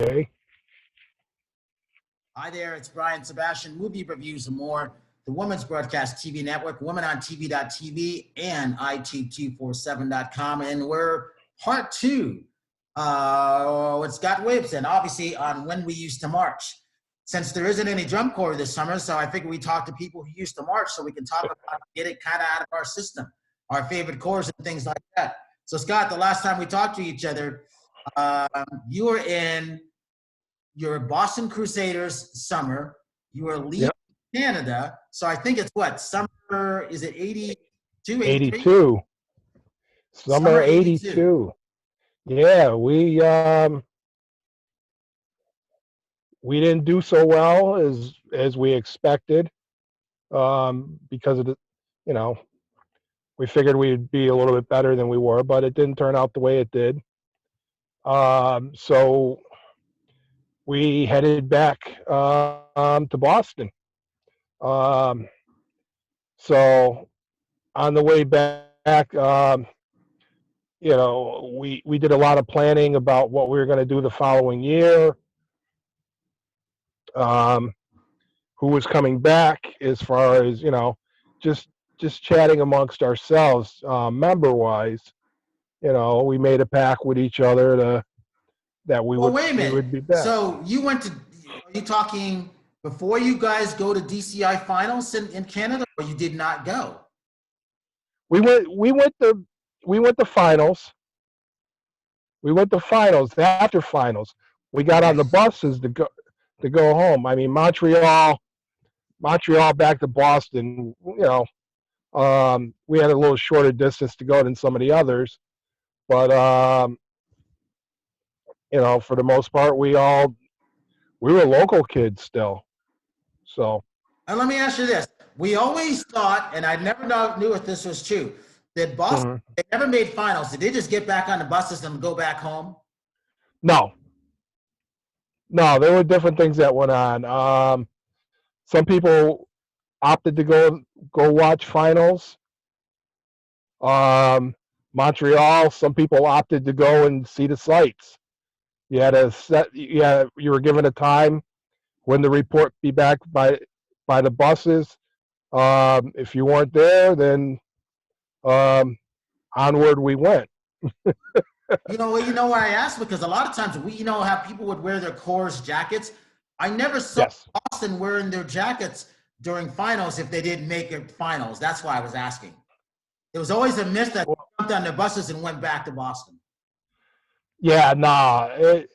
Hi there, it's Brian Sebastian, Movie Reviews and More, the Women's Broadcast TV Network, WomenOnTV.tv, and IT247.com. And we're part two with Scott Williamson, obviously, on When We Used to March. Since there isn't any drum corps this summer, so I figured we talk to people who used to march so we can talk about get it kind of out of our system, our favorite corps and things like that. So, Scott, the last time we talked to each other, you were in your Boston Crusaders summer. You were leaving Canada. So I think it's what? Summer, is it 82, 83? 82. Summer 82. Yeah, we didn't do so well as we expected because of the, we figured we'd be a little bit better than we were, but it didn't turn out the way it did. So we headed back to Boston. So on the way back, we did a lot of planning about what we were going to do the following year. Who was coming back, as far as just chatting amongst ourselves, member wise. We made a pact with each other that we would be back. So you went to? Are you talking before you guys go to DCI finals in Canada, or you did not go? We went to finals. We went to finals. After finals, we got on the buses to go home. I mean, Montreal back to Boston. We had a little shorter distance to go than some of the others, but for the most part, we were local kids still. So. And let me ask you this: we always thought, and I never knew if this was true, that Boston they never made finals. Did they just get back on the buses and go back home? No, there were different things that went on. Some people opted to go watch finals. Montreal, some people opted to go and see the sights. You were given a time when the report be back by the buses. If you weren't there, then onward we went. You know why I asked? Because a lot of times how people would wear their Coors jackets. I never saw Boston wearing their jackets during finals if they didn't make it finals. That's why I was asking. There was always a myth that they jumped on their buses and went back to Boston. Yeah, the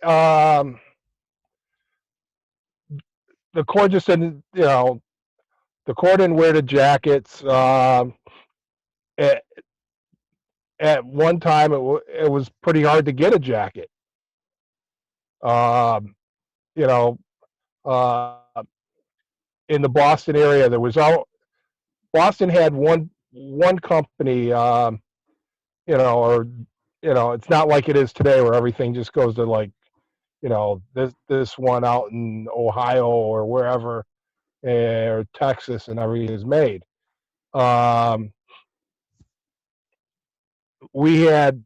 Corps just didn't, the Corps didn't wear the jackets. At one time, it was pretty hard to get a jacket. In the Boston area, Boston had one company, it's not like it is today where everything just goes to this one out in Ohio or wherever, or Texas, and everything is made. We had,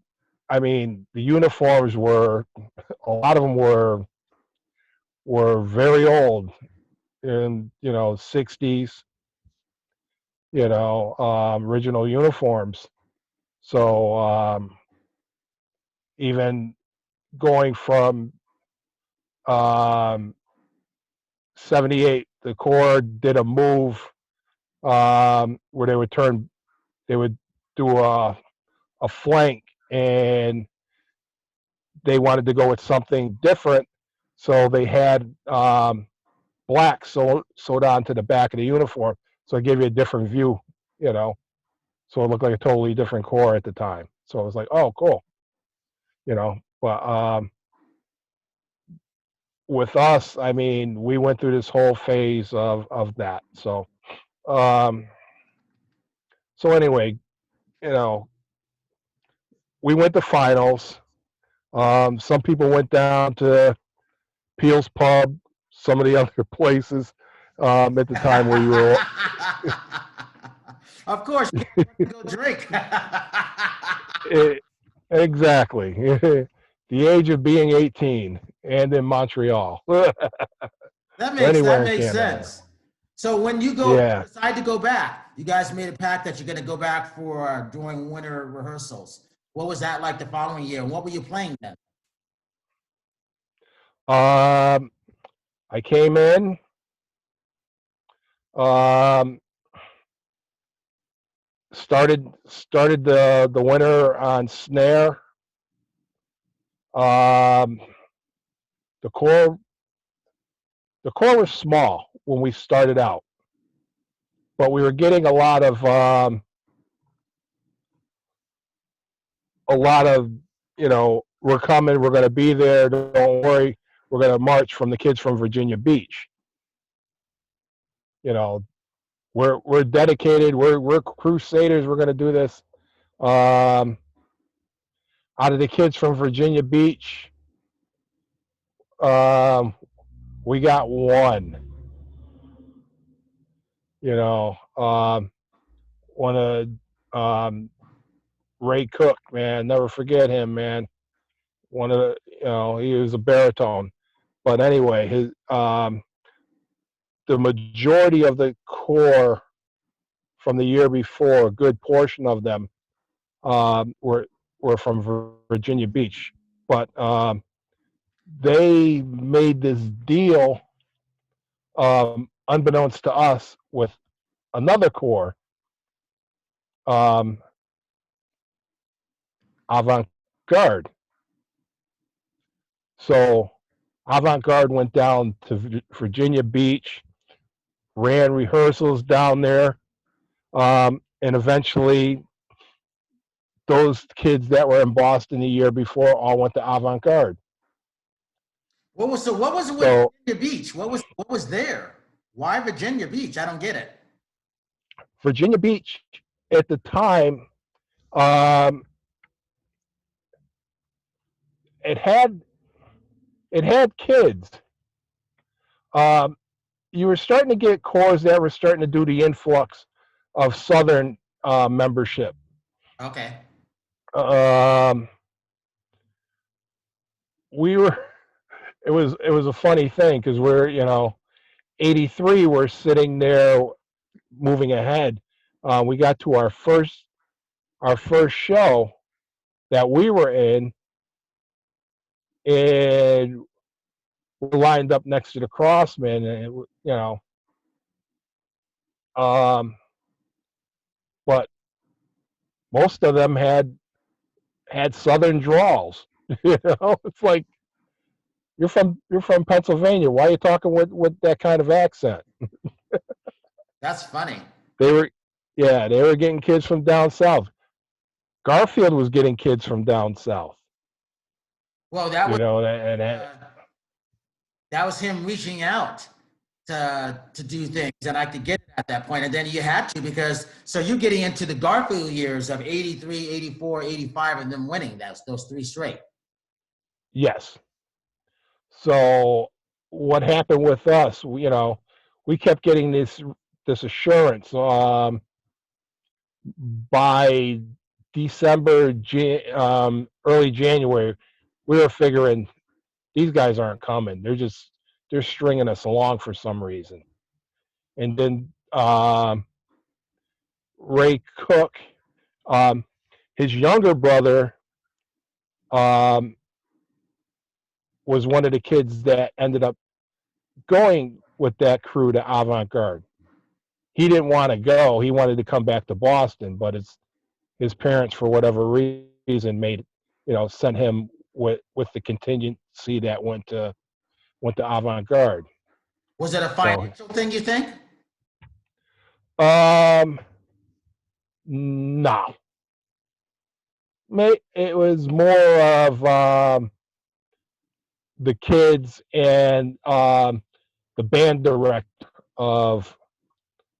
the uniforms a lot of them were very old, in 60s, original uniforms. So even going from 78, the Corps did a move where they would do a flank, and they wanted to go with something different, so they had black sewed onto the back of the uniform, so it gave you a different view, so it looked like a totally different Corps at the time. So it was like, oh, cool, but with us, we went through this whole phase of that. So anyway, we went to finals. Some people went down to Peel's Pub, some of the other places at the time where you were. Of course, you can't go drink. Exactly. The age of being 18. and in Montreal. That Anywhere in makes Canada. sense. So when you Yeah. decide to go back, you guys made a pact that you're going to go back for during winter rehearsals. What was that like the following year? And what were you playing then? Um, I came in. Um, started the winter on snare. Um, the core was small when we started out, but we were getting a lot of we're coming, we're going to be there. Don't worry, we're going to march from the kids from Virginia Beach. You know, we're dedicated. We're Crusaders. We're going to do this. Um, Out of the kids from Virginia Beach, um, we got one. You know, one of Ray Cook, man, never forget him, man. One of he was a baritone, but anyway, the majority of the core from the year before, a good portion of them were from Virginia Beach, but they made this deal, unbeknownst to us, with another corps, um, avant-garde. So avant-garde went down to Virginia Beach, ran rehearsals down there, and eventually those kids that were in Boston the year before all went to avant-garde. What was it with So Virginia Beach? What was there? Why Virginia Beach? I don't get it. Virginia Beach at the time, um, it had kids. Um, you were starting to get corps that were starting to do the influx of Southern membership. Okay. Um, we were. It was a funny thing because we're 83. We're sitting there moving ahead. We got to our first show that we were in, and we're lined up next to the Crossmen, and um, but most of them had Southern drawls. It's like you're from Pennsylvania. Why are you talking with that kind of accent? That's funny. They were, yeah, they were getting kids from down south. Garfield was getting kids from down south. Well, that was And uh, that was him reaching out to do things, and I could get it at that point. And then you had to, because so you're getting into the Garfield years of 83, 84, 85, and then winning those three straight. yes. So what happened with us? We kept getting this assurance. By December, early January, we were figuring these guys aren't coming. They're stringing us along for some reason. And then Ray Cook, um, his younger brother, um, was one of the kids that ended up going with that crew to avant-garde. He didn't want to go. He wanted to come back to Boston, but his parents, for whatever reason, sent him with the contingency that went to avant-garde. Was it a financial thing, you think? No. It was more of the kids and the band director of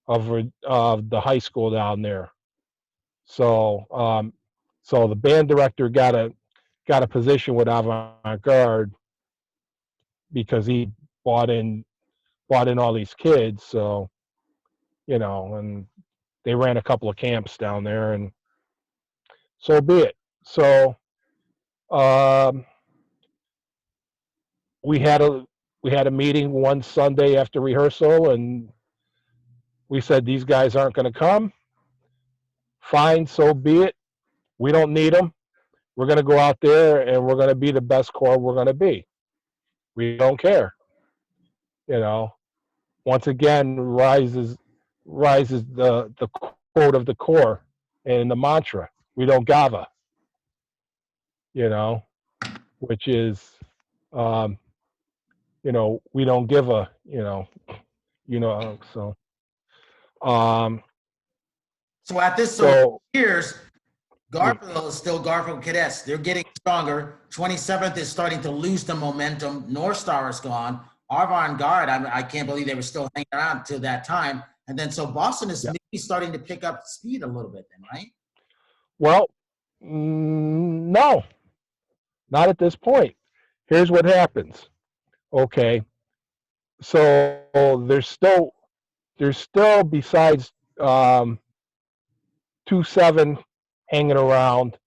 the high school down there. So the band director got a position with avant-garde because he bought in all these kids. So and they ran a couple of camps down there, and so be it. So we had a meeting one Sunday after rehearsal, and we said these guys aren't going to come. Fine, so be it. We don't need them. We're going to go out there and we're going to be the best corps we're going to be. We don't care. You know, once again rises the quote of the corps and the mantra. We don't gava. You know, which is, we don't give a, so. So at this So years, Garfield is still Garfield Cadets. They're getting stronger. 27th is starting to lose the momentum. North Star is gone. Avant-Garde, I can't believe they were still hanging around till that time. And then so Boston is maybe starting to pick up speed a little bit then, right? Well, no, not at this point. Here's what happens. Okay, so there's still besides 2-7 hanging around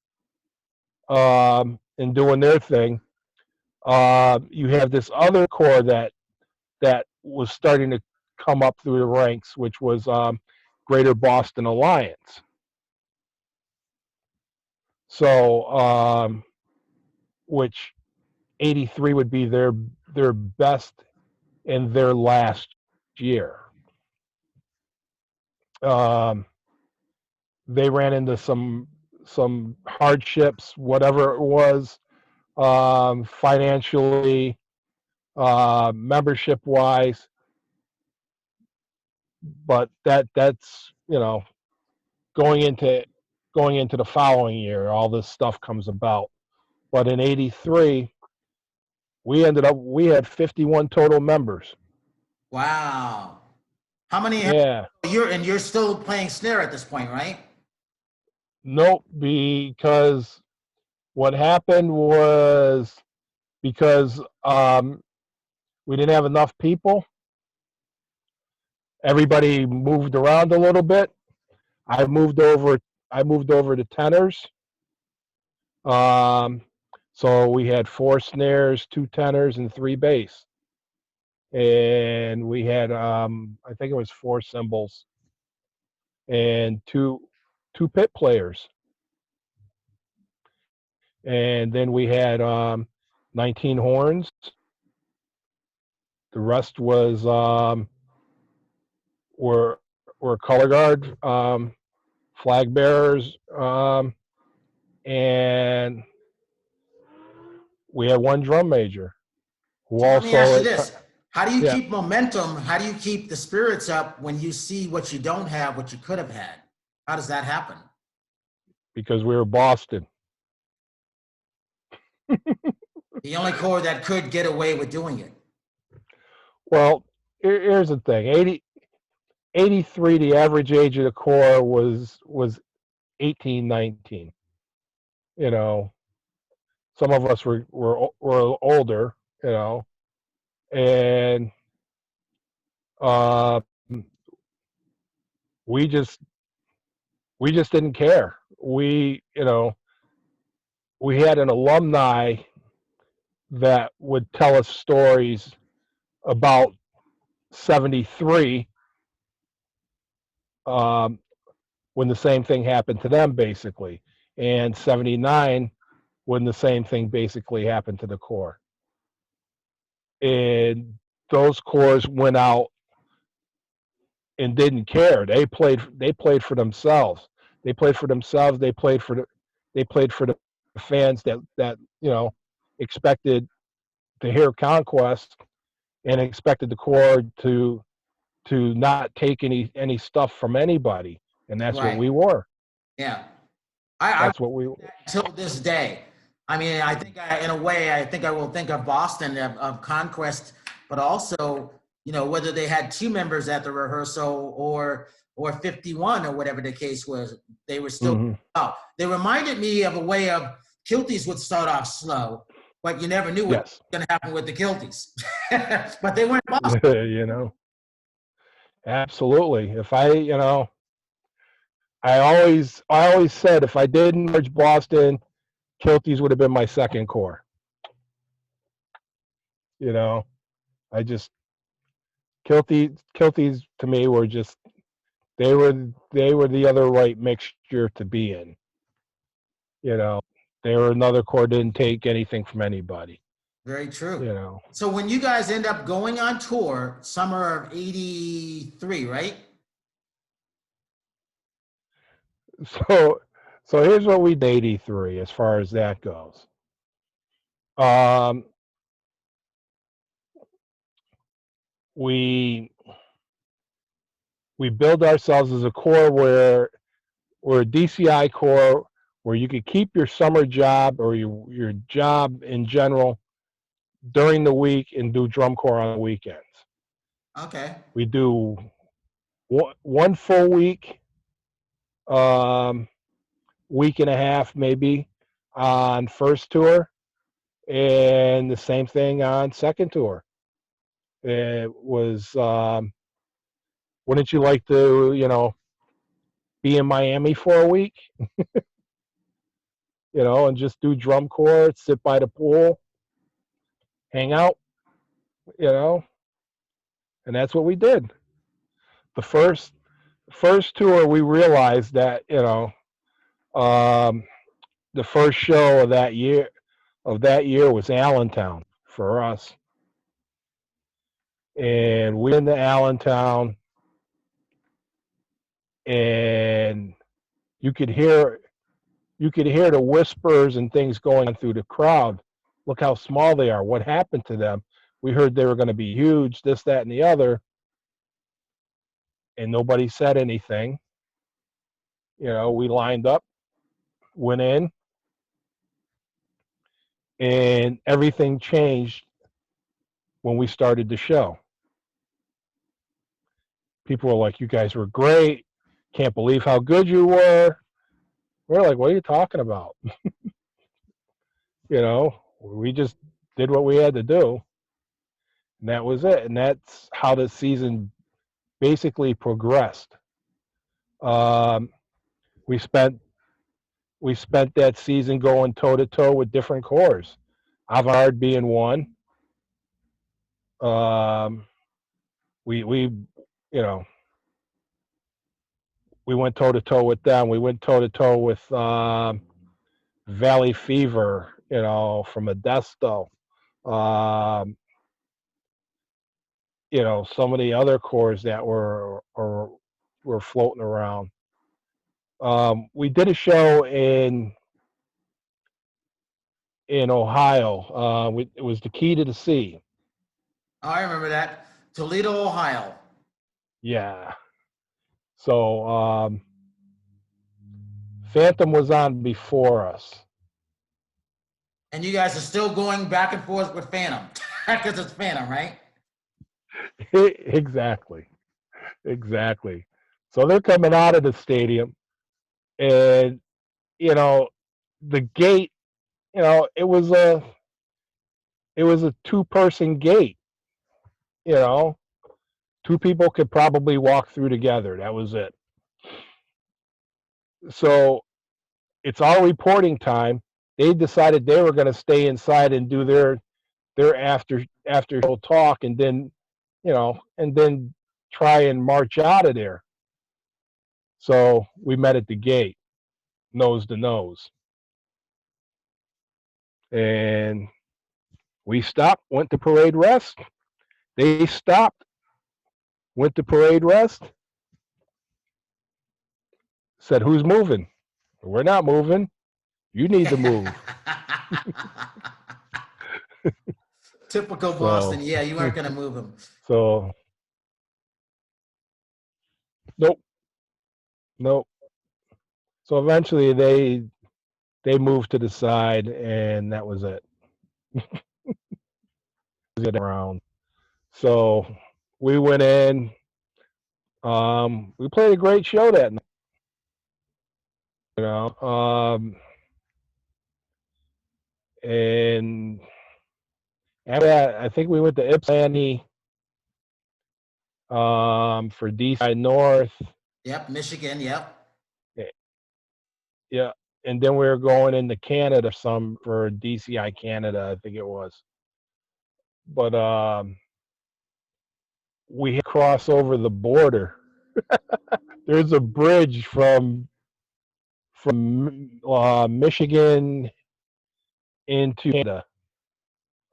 and doing their thing. You have this other corps that was starting to come up through the ranks, which was Greater Boston Alliance. So, which 83 would be their best in their last year. They ran into some hardships, whatever it was, financially, membership wise. But that's going into the following year, all this stuff comes about. But in 83, we had 51 total members. Wow. How many? Yeah. You're still playing snare at this point, right? Nope, because what happened was because we didn't have enough people. Everybody moved around a little bit. I moved over to tenors. So we had 4 snares, 2 tenors, and 3 bass. And we had I think it was 4 cymbals and two pit players. And then we had 19 horns. The rest was were color guard, flag bearers, and we had 1 drum major. Who so also, let me ask you this. How do you keep momentum? How do you keep the spirits up when you see what you don't have, what you could have had? How does that happen? Because we were Boston. The only corps that could get away with doing it. Well, here's the thing. 83, the average age of the corps was 18, 19. Some of us were older, and we just didn't care. We had an alumni that would tell us stories about 73 when the same thing happened to them, basically, and 79 when the same thing basically happened to the corps. And those corps went out and didn't care. They played for themselves. They played for themselves. They played for the fans that expected to hear conquest and expected the corps to not take any stuff from anybody, and that's Right. what we were. Yeah, That's what we till this day. I mean, I think in a way, I think I will think of Boston of conquest, but also, whether they had 2 members at the rehearsal or 51 or whatever the case was, they were still out. They reminded me of a way of Kilties would start off slow, but you never knew what was going to happen with the Kilties. But they weren't Boston. Absolutely. If I always said if I didn't merge Boston, Kilties would have been my second corps. You know, I just Kilties to me were just they were the other right mixture to be in. You know, they were another corps, didn't take anything from anybody. Very true. You know, So when you guys end up going on tour, summer of '83, right? so so here's what we did 83 as far as that goes. Um, we we build ourselves as a corps where we're a DCI corps where you could keep your summer job or your job in general during the week and do drum corps on the weekends. Okay. We do one full week, um, week and a half maybe on first tour, and the same thing on second tour. It was, wouldn't you like to, be in Miami for a week, and just do drum corps, sit by the pool, hang out, you know, and that's what we did. The first tour, we realized that, um, the first show of that year was Allentown for us, and we into Allentown, and you could hear the whispers and things going on through the crowd. Look how small they are. What happened to them? We heard they were going to be huge, this, that, and the other, and nobody said anything. We lined up, went in, and everything changed when we started the show. People were like, "You guys were great. Can't believe how good you were." We're like, "What are you talking about?" We just did what we had to do, and that was it. And that's how the season basically progressed. Um, we spent that season going toe to toe with different corps, Avant being one. We you know we went toe to toe with them. We went toe to toe with Valley Fever, from Modesto. Um, some of the other corps that were floating around. We did a show in Ohio. It was the Key to the Sea. I remember that. Toledo, Ohio. Yeah. So Phantom was on before us. And you guys are still going back and forth with Phantom because it's Phantom, right? Exactly. So they're coming out of the stadium, and the gate. It was a two-person gate. You know, two people could probably walk through together. That was it. So it's our reporting time. They decided they were going to stay inside and do their after show talk, and then try and march out of there. So we met at the gate, nose to nose, and we stopped, went to parade rest. They stopped, went to parade rest, said, "Who's moving?" "We're not moving. You need to move." Typical So, Boston. Yeah, you weren't going to move him. so nope, nope. So eventually they moved to the side, and that was it. Around. So we went in. We played a great show that night. And after that, I think we went to Ypsilanti for DCI North. Yep, Michigan. Yep. Yeah, and then we were going into Canada for DCI Canada, I think it was. but we had to cross over the border. There's a bridge from Michigan into Canada,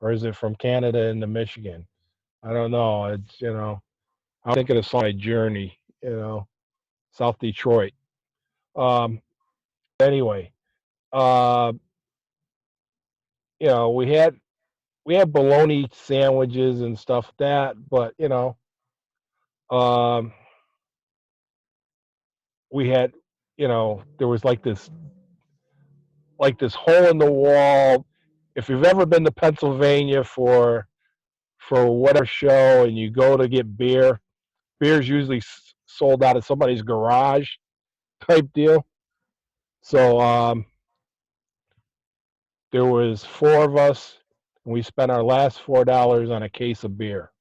or is it from Canada into Michigan? I don't know. It's I'm thinking of my journey. South Detroit. Um, anyway, uh, we had bologna sandwiches and stuff like that, but um, we had there was like this hole in the wall. If you've ever been to Pennsylvania for whatever show and you go to get beer's usually sold out of somebody's garage type deal. So there was four of us, and we spent our last $4 on a case of beer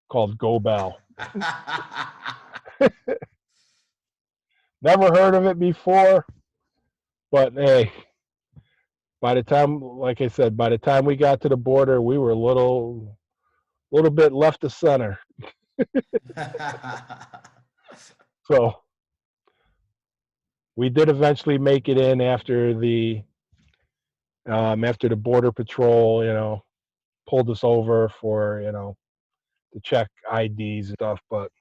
called Go Bell. Never heard of it before, but hey, by the time, like I said, by the time we got to the border, we were a little bit left of center. So we did eventually make it in after the border patrol, pulled us over for to check IDs and stuff, but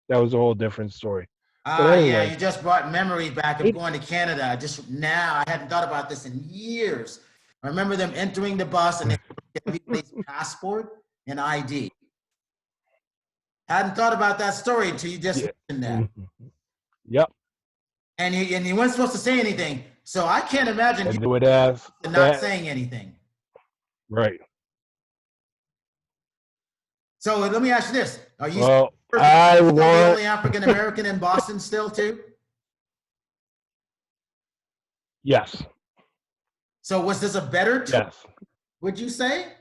that was a whole different story. But anyway, yeah, you just brought memories back of going to Canada. I hadn't thought about this in years. I remember them entering the bus and they looked at everybody's passport and ID. Hadn't thought about that story until you just mentioned that. Yep. And you weren't supposed to say anything. So I can't imagine you would ask not saying anything. Right. So let me ask you this: are you the only African American in Boston still too? Yes. So was this a better tour? Yes. Would you say?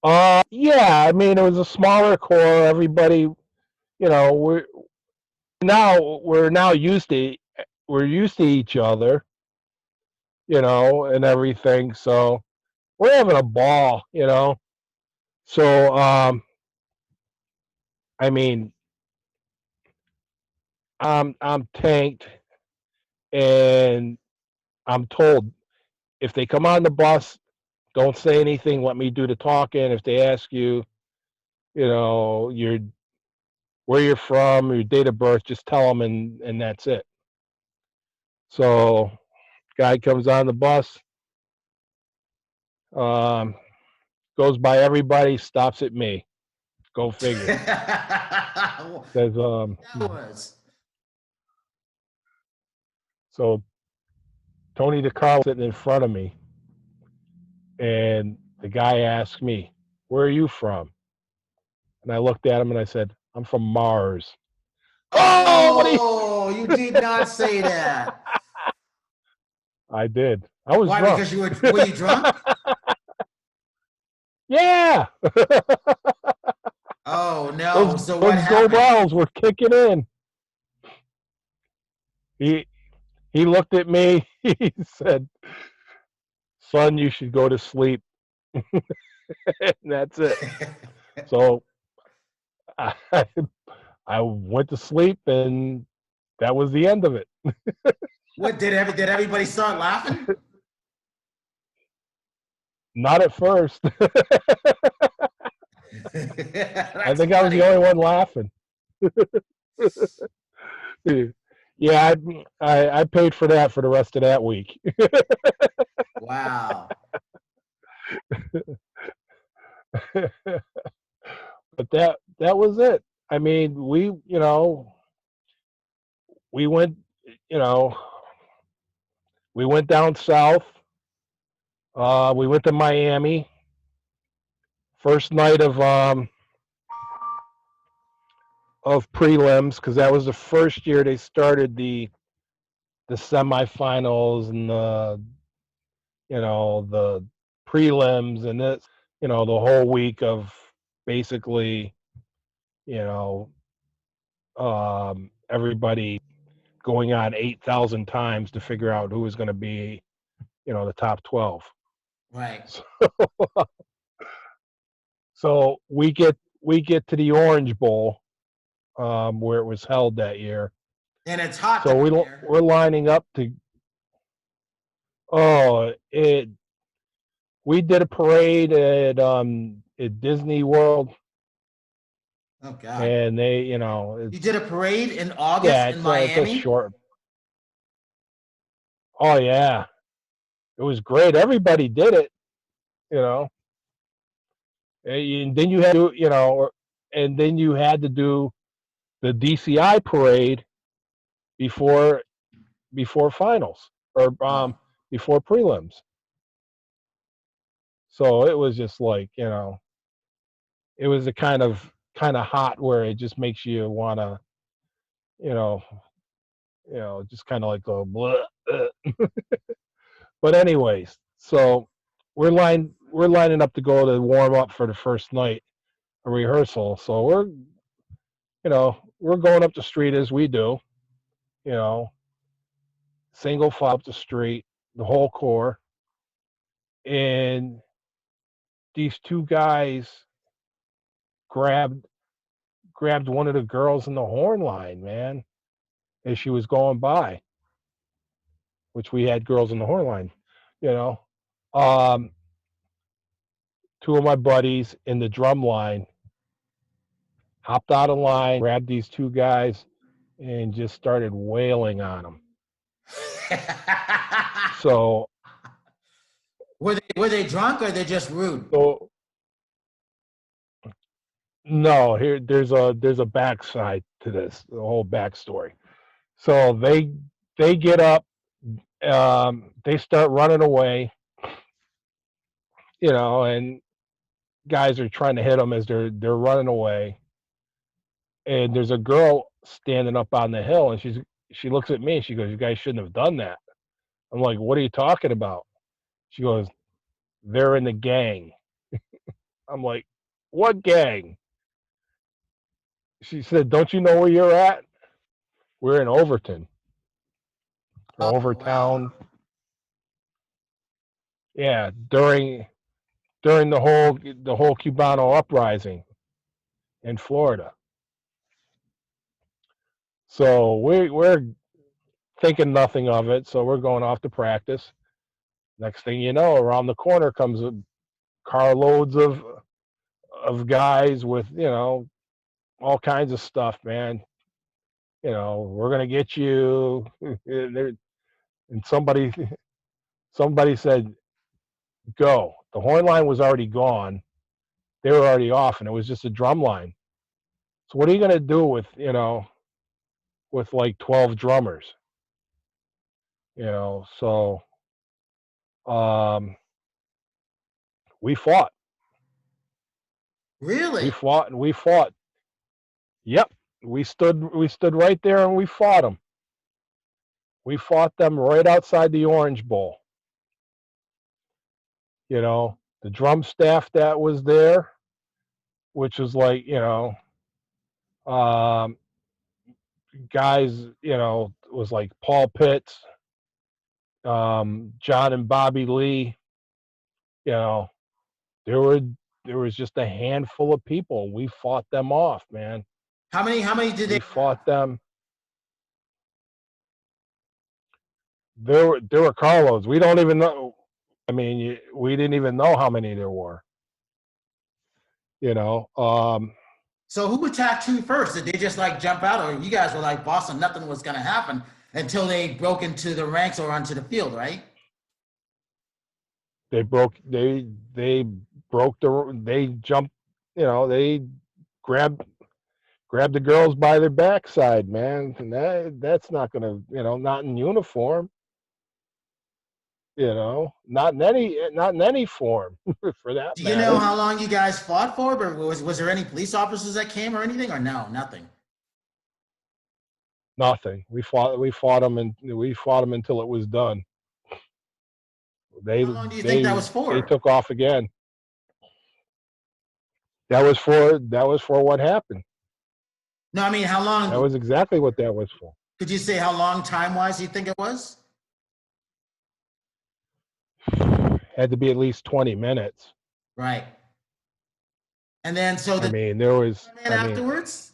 Yeah. I mean, it was a smaller core. Everybody, we're now used to each other, and everything. So we're having a ball, So I mean, I'm tanked, and I'm told if they come on the bus, don't say anything. Let me do the talking. If they ask you, where you're from, your date of birth, just tell them, and that's it. So, guy comes on the bus, goes by everybody, stops at me. Go figure. Says, so Tony DeCarlo sitting in front of me, and the guy asked me, "Where are you from?" And I looked at him and I said, "I'm from Mars." Oh, you did not say that. I did. I was Why? drunk. Because were you drunk? Yeah. Oh no! Those what happened? Go Bells were kicking in. He looked at me. He said, "Son, you should go to sleep." And that's it. So I went to sleep, and that was the end of it. What did everybody start laughing? Not at first. I think I was the only one laughing. Yeah, I paid for that for the rest of that week. Wow. But that was it. I mean, we went we went down south. We went to Miami. First night of prelims, because that was the first year they started the semifinals and the prelims, and this the whole week of basically everybody going on 8,000 times to figure out who was going to be the top 12. Right. So, So we get to the Orange Bowl, where it was held that year. And it's hot So down there. we're lining up to. Oh, we did a parade at Disney World, Oh God. and they, You did a parade in August yeah, in it's a Miami? short. Oh yeah, it was great. Everybody did it, you know. And then you had to, and then you had to do the DCI parade before finals, or Oh. before prelims. So it was just like, it was a kind of hot where it just makes you want to, you know, just kind of like go blah. But anyways, so we're lining up to go to warm up for the first night of rehearsal. So we're going up the street as we do, you know, single file up the street, the whole corps, and these two guys grabbed one of the girls in the horn line, man, as she was going by, which we had girls in the horn line, you know. Um, Two of my buddies in the drum line hopped out of line, grabbed these two guys, and just started wailing on them. So were they drunk or they just rude? so no, here there's a backside to this, the whole backstory. So they get up, they start running away, and guys are trying to hit them as they're running away. And there's a girl standing up on the hill, and she looks at me and she goes, "You guys shouldn't have done that." I'm like, "What are you talking about?" She goes, "They're in the gang." I'm like, "What gang?" She said, "Don't you know where you're at? We're in Overton, or Oh wow. Overtown." Yeah, during the whole Cubano uprising in Florida. So we're thinking nothing of it. So we're going off to practice. Next thing you know, around the corner comes a carloads of guys with all kinds of stuff, man. We're gonna get you. And somebody said, "Go." The horn line was already gone. They were already off, and it was just a drum line. So what are you gonna do with like 12 drummers? So um, we fought. We Really? fought and we fought. Yep, we stood right there and we fought them. We fought them right outside the Orange Bowl. The drum staff that was there, which was like, um, guys, was like Paul Pitts, John and Bobby Lee. You know, there were there was just a handful of people. We fought them off, man. How many did they We have? fought them. There were carloads. We don't even know. I mean, we didn't even know how many there were. You know, So who attacked who first? Did they just like jump out, or you guys were like Boston, nothing was gonna happen until they broke into the ranks or onto the field, right? they broke. They broke the. They jumped. They grabbed the girls by their backside, man. And that's not gonna. Not in uniform. Not in any form for that Do you know matter. how long you guys fought for? Or was there any police officers that came or anything, or no, nothing? Nothing. We fought them, and we fought them until it was done. They How long do you think that they was they for? took off again. That was for what happened. No, I mean, how That long? was exactly what that was for. Could you say how long time wise you think it was? Had to be at least 20 minutes. Right. And then so I the mean, there was, man afterwards.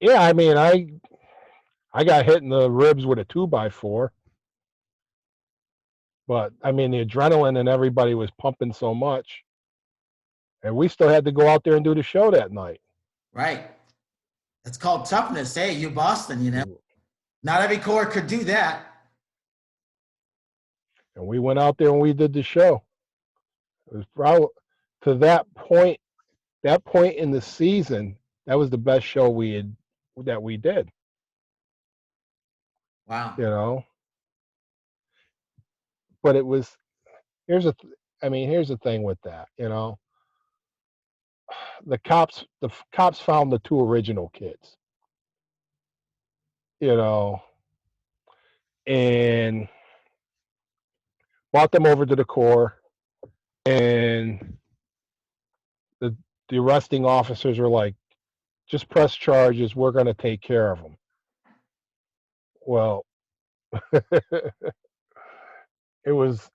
yeah, I mean, I got hit in the ribs with a 2x4, but I mean, the adrenaline and everybody was pumping so much, and we still had to go out there and do the show that night. Right. It's called toughness. Hey, you Boston, you know. Not every corps could do that. And we went out there and we did the show. It was probably to that point in the season, that was the best show that we did. Wow. You know, but it was here's the thing with that. You know, the cops found the two original kids. You know, and brought them over to the Corps, and the arresting officers were like, just press charges, we're going to take care of them. Well, it was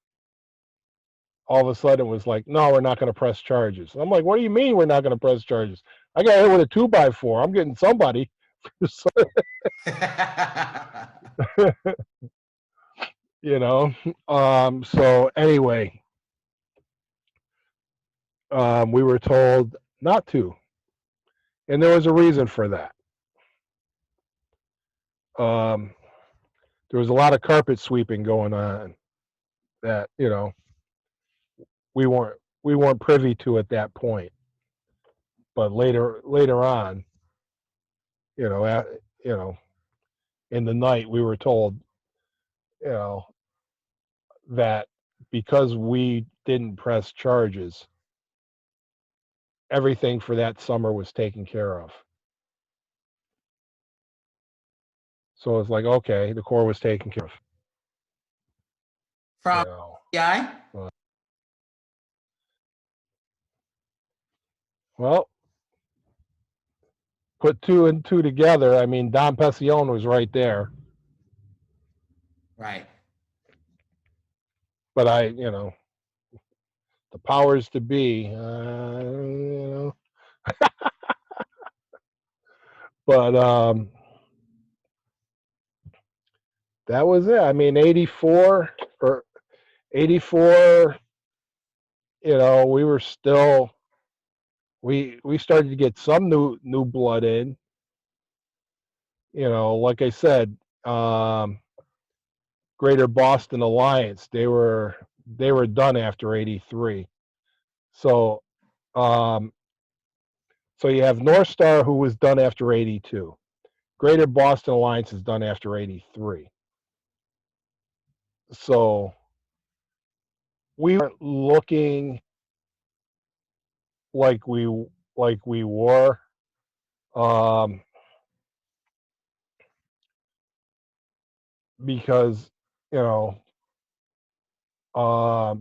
all of a sudden it was like, no, we're not going to press charges. I'm like, what do you mean we're not going to press charges? I got hit with a 2x4. I'm getting somebody. You know. So anyway, we were told not to, and there was a reason for that. There was a lot of carpet sweeping going on that, you know, we weren't privy to at that point. But later on, you know, in the night, we were told, you know, that because we didn't press charges, everything for that summer was taken care of. So it's like, okay, the Corps was taken care of. From You know, yeah. well, put two and two together. I mean, Don Pessione was right there. Right. But you know, the powers to be, you know. But that was it. I mean, 84, you know, we were still, we started to get some new blood in. You know, like I said, Greater Boston Alliance, they were done after 83. So so you have North Star, who was done after 82. Greater Boston Alliance is done after 83. So we weren't looking like we were. Because, you know, for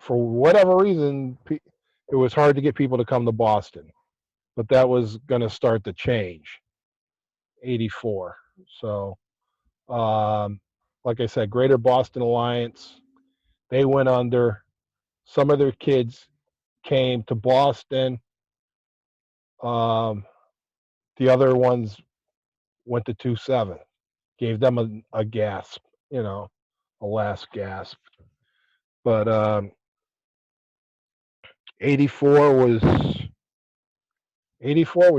whatever reason, it was hard to get people to come to Boston. But that was going to start to change. 84. So, like I said, Greater Boston Alliance, they went under. Some of their kids came to Boston. The other ones went to 2-7. Gave them a gasp, you know, a last gasp. But 84 was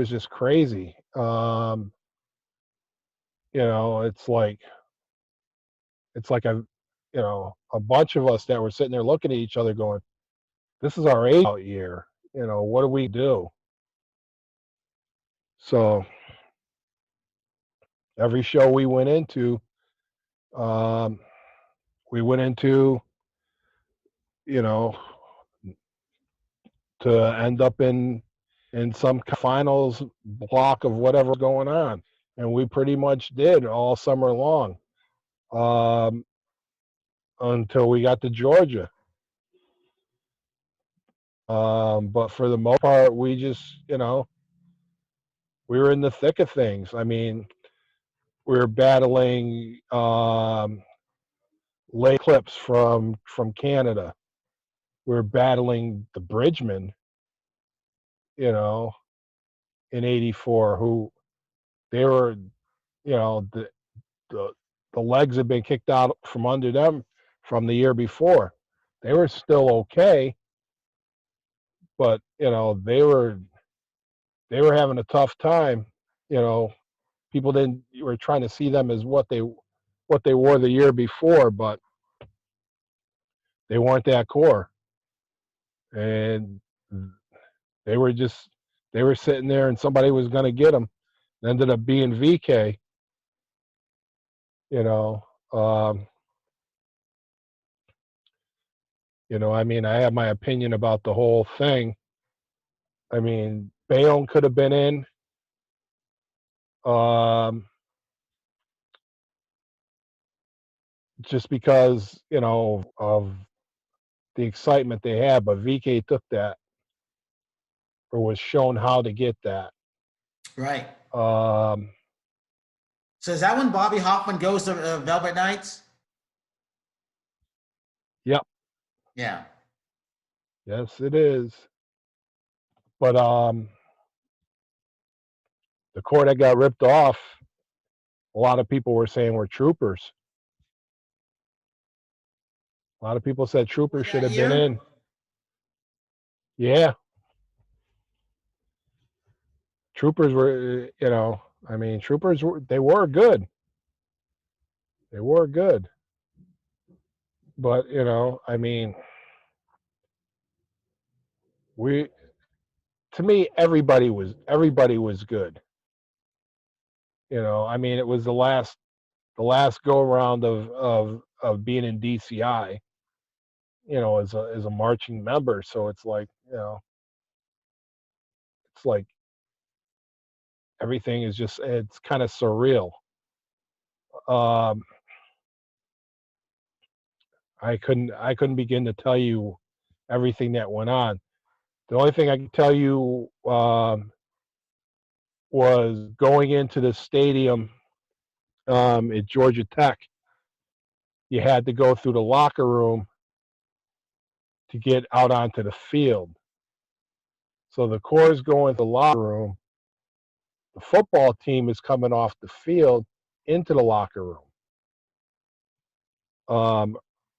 just crazy. You know, it's like a bunch of us that were sitting there looking at each other going, this is our age out year. You know, what do we do? So every show we went into, you know, to end up in some finals block of whatever's going on. And we pretty much did all summer long, until we got to Georgia. But for the most part, we just, you know, we were in the thick of things. I mean, we were battling late clips from Canada, we were battling the Bridgemen, you know, in '84, who they were, you know, the the legs had been kicked out from under them from the year before. They were still okay, but you know, they were having a tough time. You know, people didn't were trying to see them as what they were the year before, but they weren't that core, and they were just they were sitting there, and somebody was going to get them. It ended up being VK. You know, um, I mean, I have my opinion about the whole thing. I mean, Bayonne could have been in. Um, just because, of the excitement they had, but VK took that, or was shown how to get that. Right. Um, So is that when Bobby Hoffman goes to Velvet Knights? yep, Yeah. yes, it is. But the core that got ripped off, a lot of people were saying were Troopers. A lot of people said Troopers should That have been year? in. Yeah, Troopers were, I mean, Troopers were good. They were good. But, I mean, to me, everybody was good. I mean, it was the last go around of being in DCI, as a marching member. So it's like, it's like everything is just, it's kind of surreal. Um, I couldn't begin to tell you everything that went on. The only thing I can tell you was going into the stadium at Georgia Tech. You had to go through the locker room to get out onto the field. So the core is going to the locker room. The football team is coming off the field into the locker room.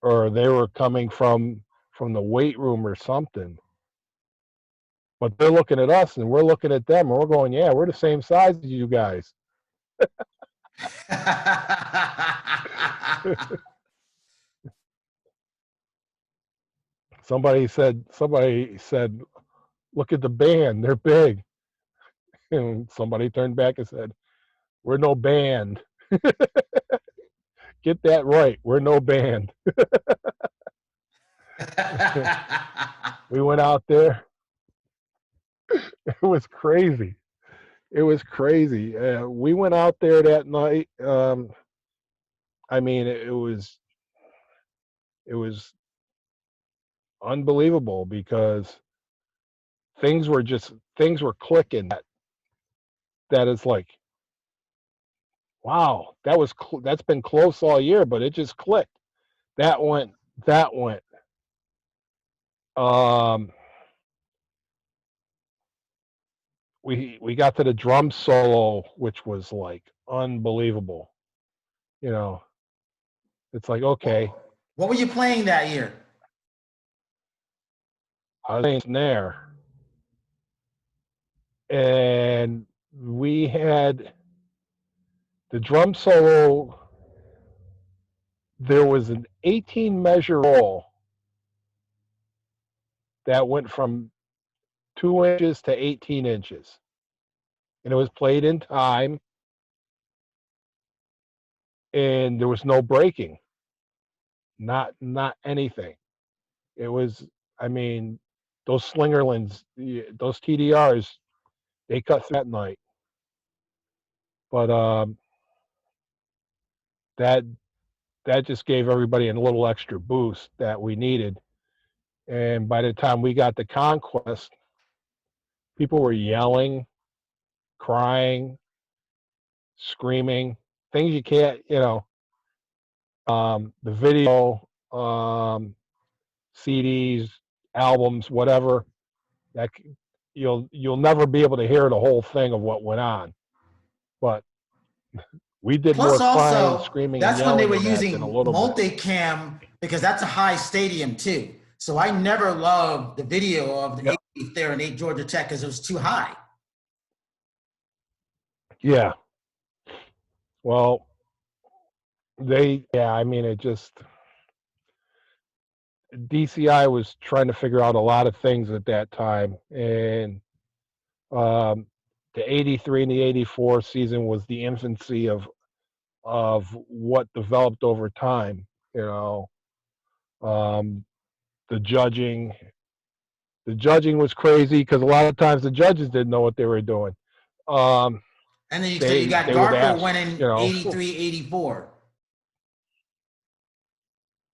Or they were coming from the weight room or something. But they're looking at us and we're looking at them and we're going, yeah, we're the same size as you guys. Somebody said, look at the band, they're big. And somebody turned back and said, we're no band. Get that right. We're no band. We went out there. It was crazy. It was crazy. We went out there that night. I mean, it was unbelievable because things were clicking. That is like, wow, that's been close all year, but it just clicked. That went. We got to the drum solo, which was like unbelievable. It's like, okay, What were you playing that year? I was playing snare, and we had the drum solo. There was an 18 measure roll that went from 2 inches to 18 inches, and it was played in time, and there was no breaking, not anything. It was, I mean, those Slingerlands, those TDRs, they cut through that night. But that just gave everybody a little extra boost that we needed. And by the time we got to Conquest, people were yelling, crying, screaming, things you can't, the video, CDs, albums, whatever. That you'll never be able to hear the whole thing of what went on. But we did Plus, more crying, also, screaming, and that's when they yelling were in that than a using little bit. multicam because that's a high stadium too. So I never loved the video of the Yep. 8th there in 8 Georgia Tech because it was too high. Yeah. Well, I mean, it just, DCI was trying to figure out a lot of things at that time. And the 83 and the 84 season was the infancy of what developed over time, you know. Um, the judging was crazy because a lot of times the judges didn't know what they were doing. And then so you got They would Garper ask, winning you know, 83, 84.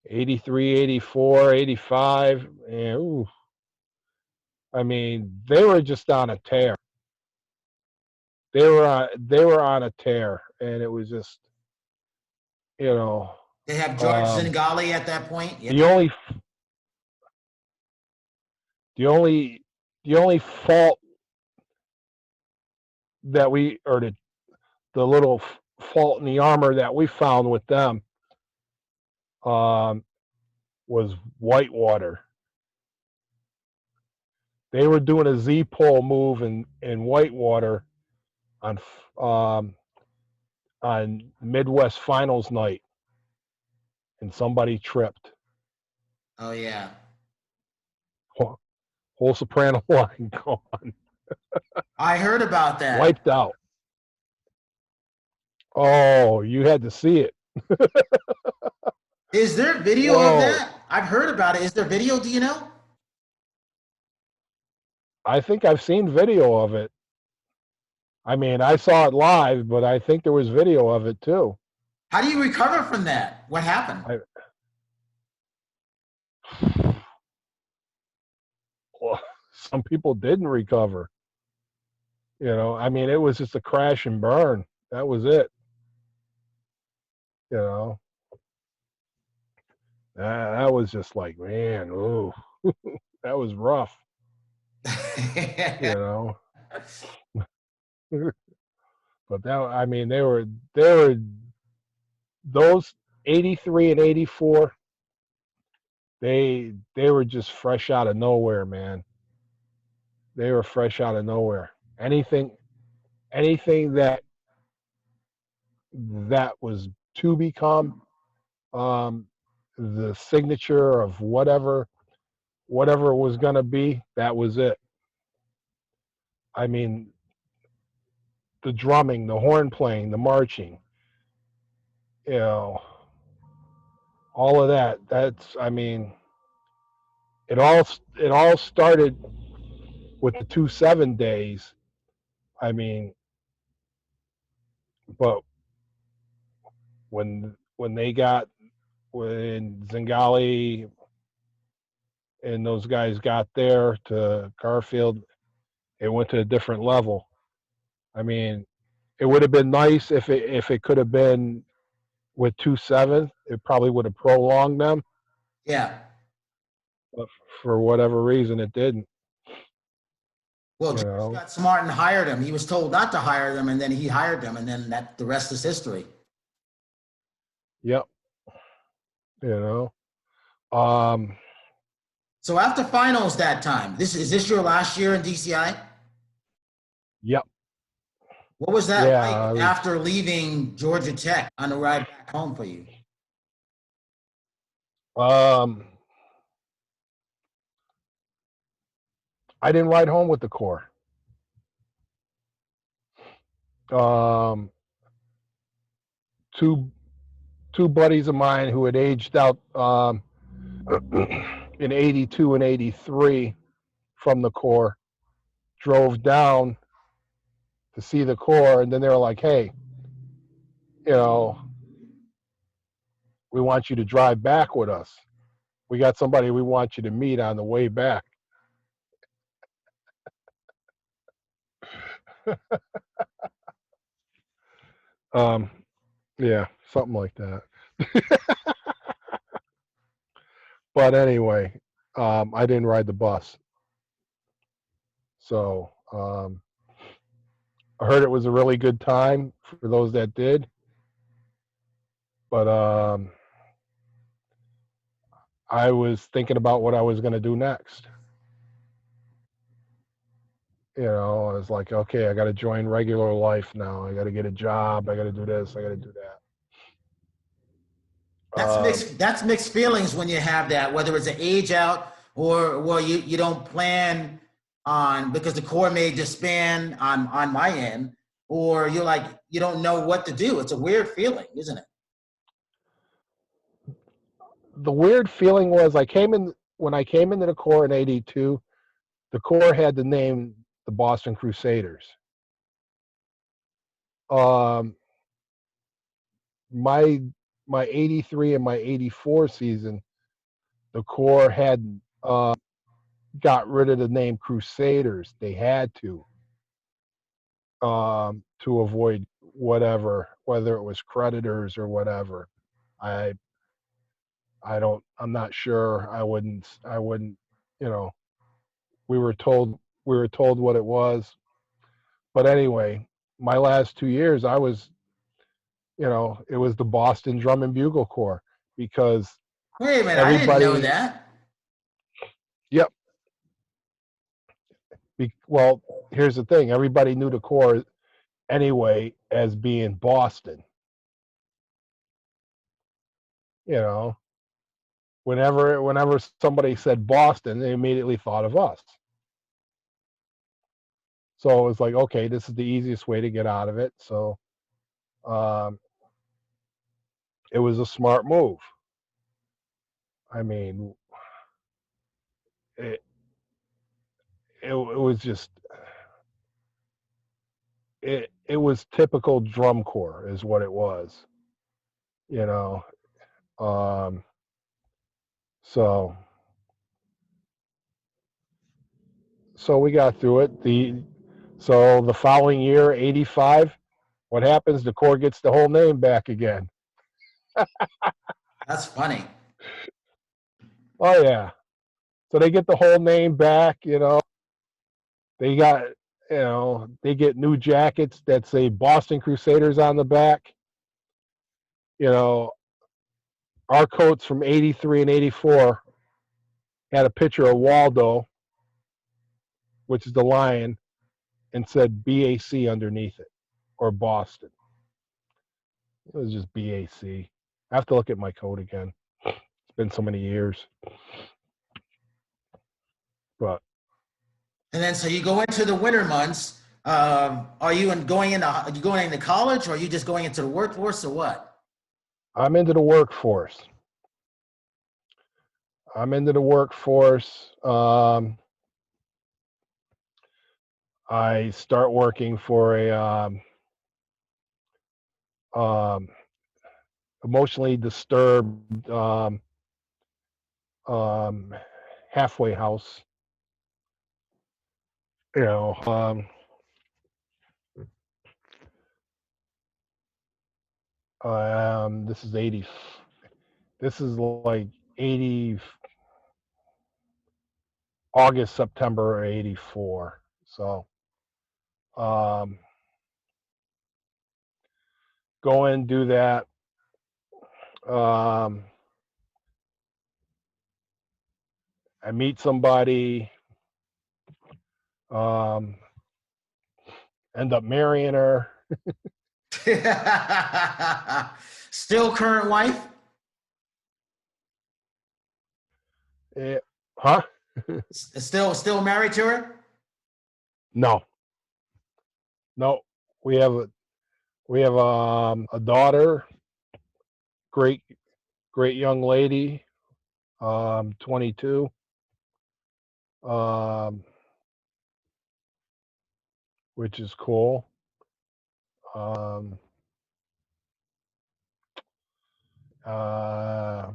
83, 84, 85, and ooh, I mean, they were just on a tear. They were on a tear, and it was just, you know, They have George Zingali at that point. the only the only the only fault that we, or the little fault in the armor that we found with them was Whitewater. They were doing a Z pole move in Whitewater on Midwest Finals night, and somebody tripped. Oh yeah. Whole soprano line gone. I heard about that. Wiped out. Oh, you had to see it. Is there video Whoa. of that? I've heard about it. Is there video? Do you know? I think I've seen video of it. I mean, I saw it live, but I think there was video of it too. How do you recover from that? What happened? Well, some people didn't recover. You know, I mean, it was just a crash and burn. That was it. You know, that was just like, man, ooh, that was rough. You know, but that, I mean, they were those 83 and 84. They were just fresh out of nowhere, man. They were fresh out of nowhere. Anything that was to become the signature of whatever it was going to be, that was it. I mean, the drumming, the horn playing, the marching, you know, all of that. That's, I mean, it all started with the 2-7 days. I mean, but when Zingali and those guys got there to Garfield, it went to a different level. I mean, it would have been nice if it could have been with 2-7. It probably would have prolonged them. Yeah. But for whatever reason, it didn't. Well, George got smart and hired him. He was told not to hire them, and then he hired them, and then the rest is history. Yep. You know. So after finals that time, is this your last year in DCI? Yep. What was that like after leaving Georgia Tech on the ride back home for you? I didn't ride home with the Corps. Two buddies of mine who had aged out in 82 and 83 from the Corps drove down to see the Corps, and then they were like, hey, you know, we want you to drive back with us. We got somebody we want you to meet on the way back. Yeah, something like that. But anyway, I didn't ride the bus. So I heard it was a really good time for those that did. But I was thinking about what I was going to do next. You know, I was like, okay, I got to join regular life now. I got to get a job. I got to do this. I got to do that. That's mixed feelings when you have that, whether it's an age out or well, you don't plan on because the core may disband on my end, or you're like you don't know what to do. It's a weird feeling, isn't it? The weird feeling was when I came into the Corps in '82. The Corps had the name the Boston Crusaders. Um, my my '83 and my '84 season, the Corps had got rid of the name Crusaders. They had to avoid whatever, whether it was creditors or whatever. I I'm not sure. I wouldn't, you know, we were told what it was. But anyway, my last 2 years I was, it was the Boston Drum and Bugle Corps because Wait a minute, I didn't know everybody, that. yep. Well, here's the thing. Everybody knew the Corps anyway as being Boston. You know, whenever somebody said Boston, they immediately thought of us. So it was like, okay, this is the easiest way to get out of it. So um, it was a smart move. I mean, it it was just it was typical drum corps is what it was. You know, um, so so we got through it. The following year, '85, what happens? The Corps gets the whole name back again. That's funny. Oh yeah. So they get the whole name back, They got, they get new jackets that say Boston Crusaders on the back. You know, our coats from '83 and '84 had a picture of Waldo, which is the lion, and said BAC underneath it, or Boston. It was just BAC. I have to look at my coat again. It's been so many years. But And then so you go into the winter months. Are you going into college, or are you just going into the workforce, or what? I'm into the workforce. I'm into the workforce. I start working for a um, emotionally disturbed um, halfway house. You know, this is 80. This is like 80 August, September '84. So um, go in, do that. Um, I meet somebody. Um, End up marrying her. Still current wife? Eh, huh? Still married to her? No, no. We have a daughter. Great, great young lady. 22. Um, which is cool. Um, uh,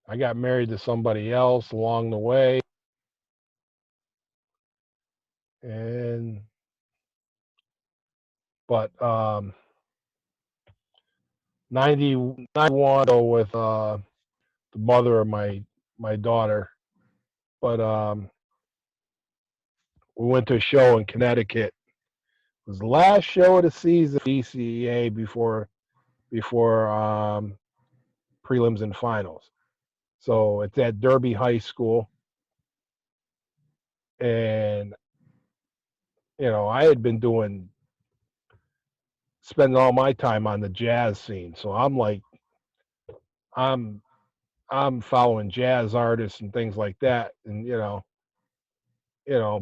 I got married to somebody else along the way, and but 91 go with the mother of my daughter. But we went to a show in Connecticut. It was the last show of the season, DCEA before prelims and finals. So it's at Derby High School, and I had been spending all my time on the jazz scene. So I'm like, I'm following jazz artists and things like that, and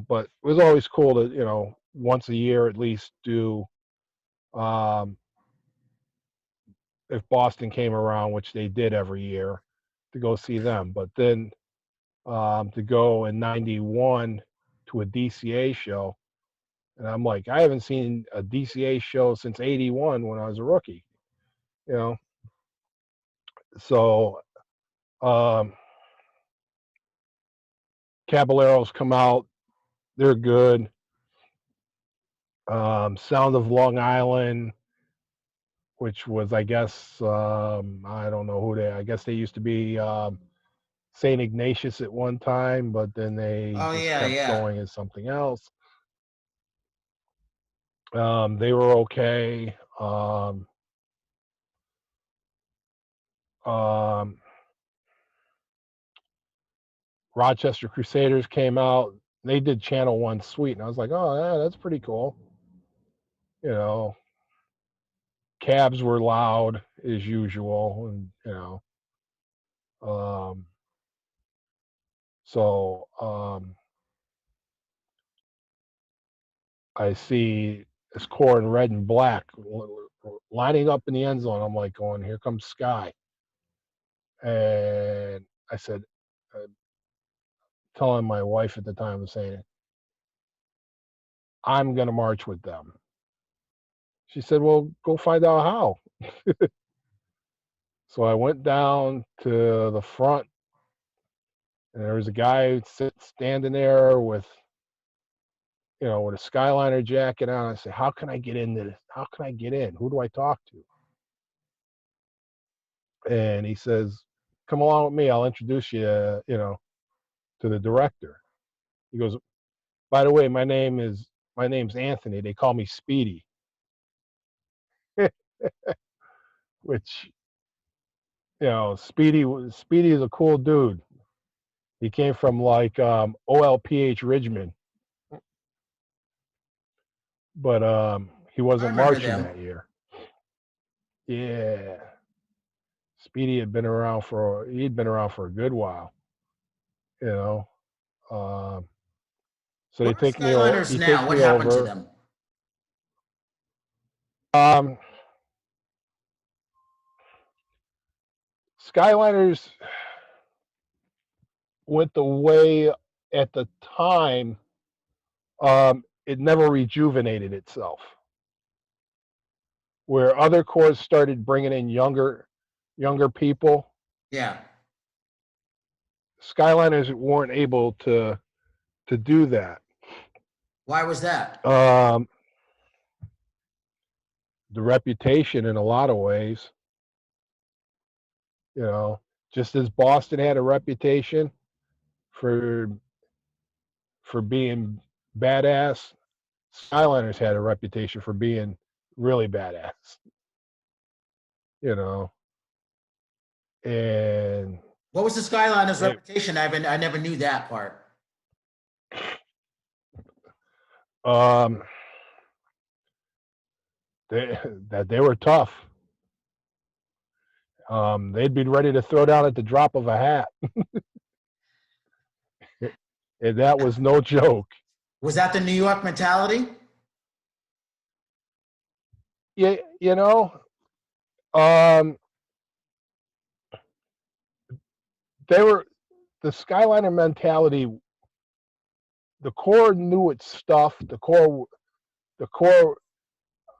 but it was always cool to once a year at least do if Boston came around, which they did every year, to go see them. But then to go in '91 to a DCA show, and I'm like, I haven't seen a DCA show since '81 when I was a rookie. So Caballeros come out, they're good. Sound of Long Island, which was, I guess, I don't know I guess they used to be St. Ignatius at one time, but then they Oh just yeah, kept yeah. going as something else. They were okay. Rochester Crusaders came out. They did Channel 1 Suite, and I was like, oh, yeah, that's pretty cool. Cabs were loud as usual, and so I see this core in red and black lining up in the end zone. I'm like going, here comes Sky. And I said, telling my wife at the time, was saying, I'm going to march with them. She said, well, go find out how. So I went down to the front, and there was a guy standing there with a Skyliner jacket on. I said, how can I get into this? How can I get in? Who do I talk to? And he says, come along with me. I'll introduce you, to the director. He goes, by the way, my name's Anthony. They call me Speedy. Which, Speedy is a cool dude. He came from like OLPH Ridgeman. But he I wasn't remember marching them. that year. Yeah. Speedy he'd been around for a good while, you know. So Where are Skyliners he now? takes What me happened to over. them? Um, Skyliners went the way at the time. It never rejuvenated itself. Where other corps started bringing in younger people, Yeah. Skyliners weren't able to do that. Why was that? The reputation, in a lot of ways, just as Boston had a reputation for being badass, Skyliners had a reputation for being really badass. And What was the Skyliners' reputation? I never knew that part. They were tough. They'd be ready to throw down at the drop of a hat. And that was no joke. Was that the New York mentality? Yeah, they were the Skyliner mentality. The Corps knew its stuff. The Corps.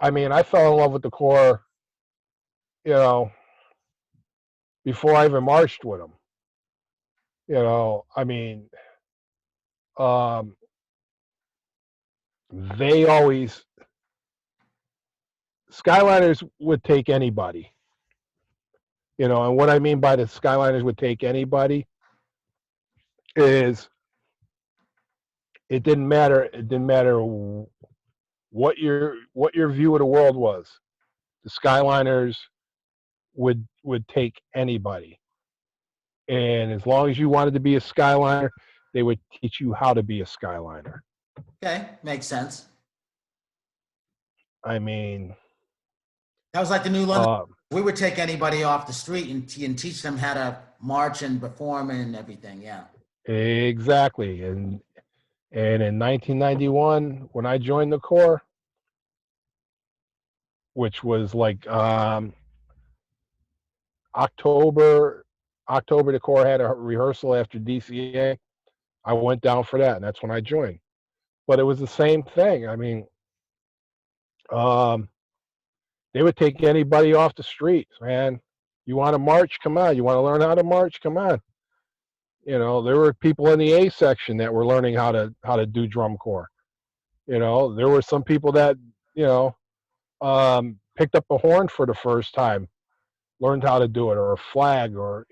I mean, I fell in love with the Corps, before I even marched with them. I mean, they always Skyliners would take anybody. And what I mean by the Skyliners would take anybody is it didn't matter. It didn't matter what your view of the world was. The Skyliners would take anybody, and as long as you wanted to be a Skyliner, they would teach you how to be a Skyliner. Okay, makes sense. I mean, That was like the New London. We would take anybody off the street and teach them how to march and perform and everything. Yeah. exactly. And in 1991, when I joined the Corps, which was like October, the Corps had a rehearsal after DCA. I went down for that, and that's when I joined. But it was the same thing. I mean, they would take anybody off the streets, man. You want to march? Come on. You want to learn how to march? Come on. There were people in the A section that were learning how to do drum corps. There were some people that picked up a horn for the first time, learned how to do it, or a flag, or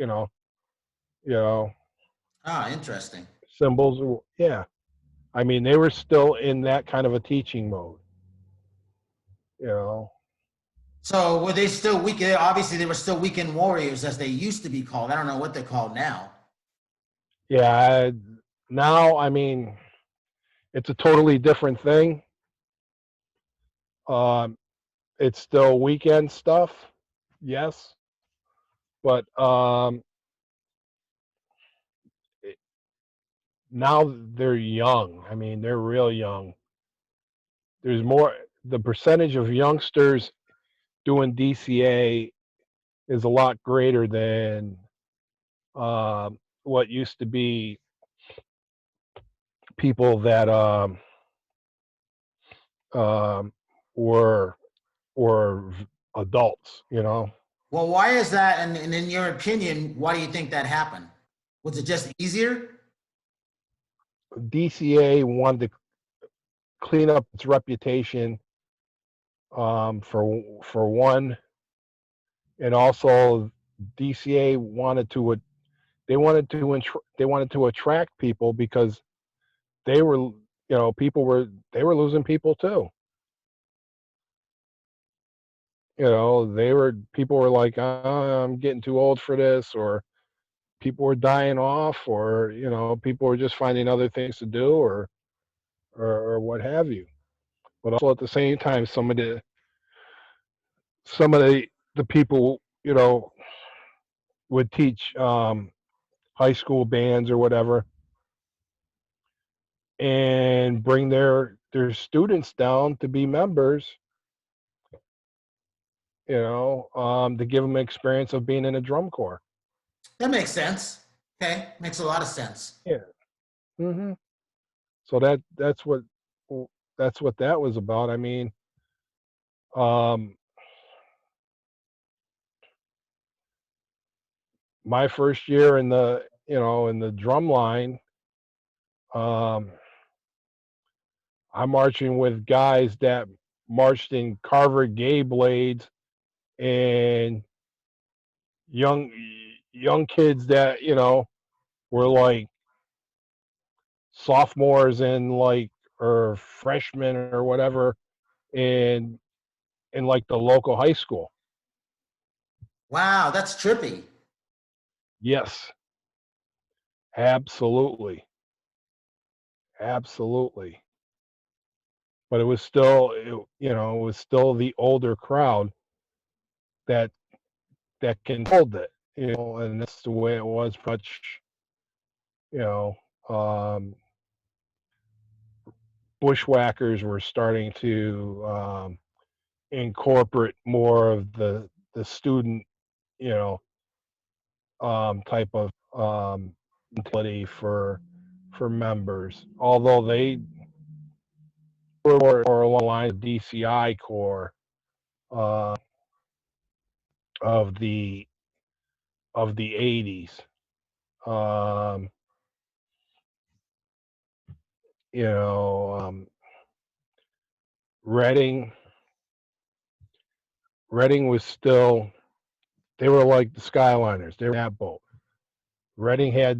Ah, interesting. symbols. Yeah, I mean, they were still in that kind of a teaching mode. You know, So were they still weekend? Obviously, they were still weekend warriors, as they used to be called. I don't know what they're called now. yeah. Now, I mean, it's a totally different thing. Um, it's still weekend stuff, yes, but now they're young. I mean, they're real young. There's more. The percentage of youngsters doing DCA is a lot greater than what used to be people that um, were adults. Well, why is that? And in your opinion, why do you think that happened? Was it just easier? DCA wanted to clean up its reputation for one, and also DCA wanted to attract people because they were losing people too. People were like, oh, I'm getting too old for this, or people were dying off, or people were just finding other things to do, or what have you. But also at the same time, some of the people would teach high school bands or whatever, and bring their students down to be members, to give them an experience of being in a drum corps. That makes sense. Okay, makes a lot of sense. Yeah. hmm So that's what that was about. I mean, um, my first year in the drum line, um, I'm marching with guys that marched in Carver Gay blades, and young young kids that were like sophomores and like or freshmen or whatever in like the local high school. Wow, that's trippy. Yes, absolutely, absolutely. But it was still the older crowd that controlled it, and that's the way it was. Much, you know, um, bushwhackers were starting to incorporate more of the student, you know, type of mentality for members. Although they were more along the lines of DCI core uh, of the 80s. Um, you know, Reading was still They were like the Skyliners. They were in that boat. Reading had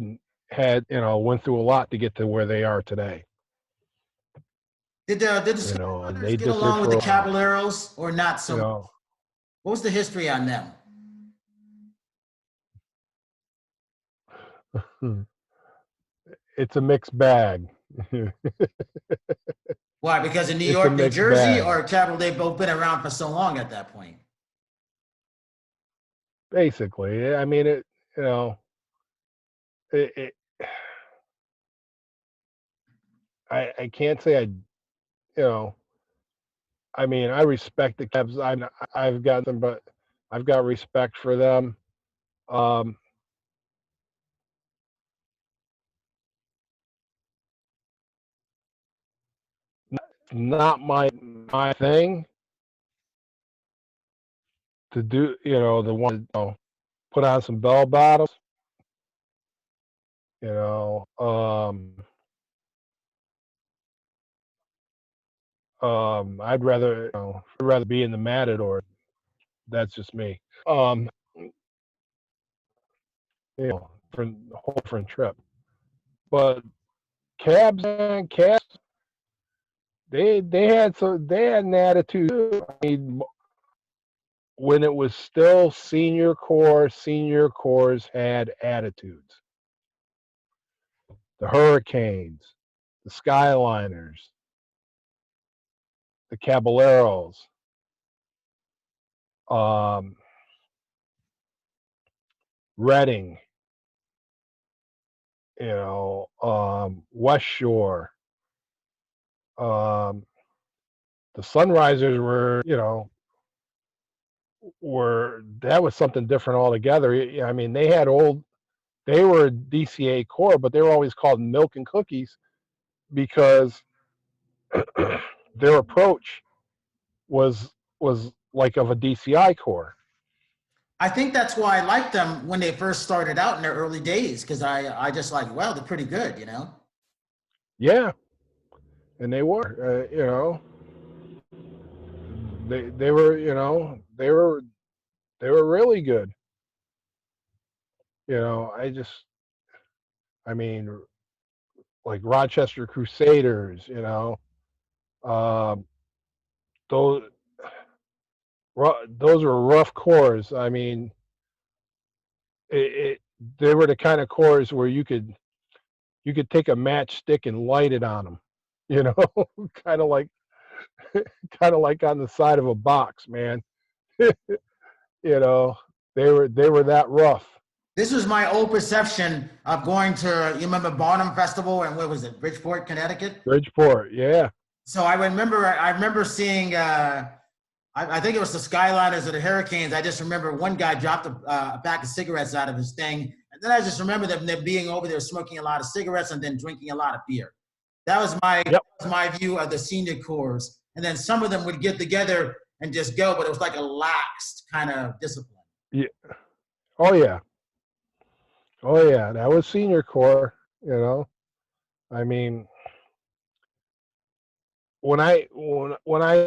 went through a lot to get to where they are today. Did the And Skyliners they get did this along with for the a while. Caballeros or not so much? What was the history on them? It's a mixed bag. Why? Because in New It's a York, New mixed Jersey, bag. or Cabal? They've both been around for so long at that point. Basically, I mean it. You know, it I can't say I mean, I respect the Cavs. I've got them, but I've got respect for them. Um, not my thing to do. The one put on some bell bottoms. You know, I'd rather be in the Matador. That's just me. For a whole different trip. But Cabs, they had an attitude too. I mean, when it was still senior cores had attitudes. The Hurricanes, the Skyliners, the Caballeros, Reading, West Shore, the Sunrisers were that was something different altogether. I mean, they were a DCA core, but they were always called Milk and Cookies because their approach was like of a DCI core. I think that's why I liked them when they first started out in their early days, because I just like, well, they're pretty good, Yeah, and they were, they were, they were really good. I mean, like Rochester Crusaders, um, those those were rough cores. I mean, it they were the kind of cores where you could take a matchstick and light it on them, you know, kind of like kind of like on the side of a box, man. you know, they were that rough. This was my old perception of going to, you remember Barnum Festival, and where was it, Bridgeport, Connecticut? Bridgeport, yeah. So I remember seeing, I think it was the Skyliners or the Hurricanes. I just remember one guy dropped a pack of cigarettes out of his thing. And then I just remember them being over there smoking a lot of cigarettes and then drinking a lot of beer. That was Yep. my view of the senior corps. And then some of them would get together and just go, but it was like a laxed kind of discipline. Yeah. Oh yeah. Oh yeah. That was senior core. I mean, when I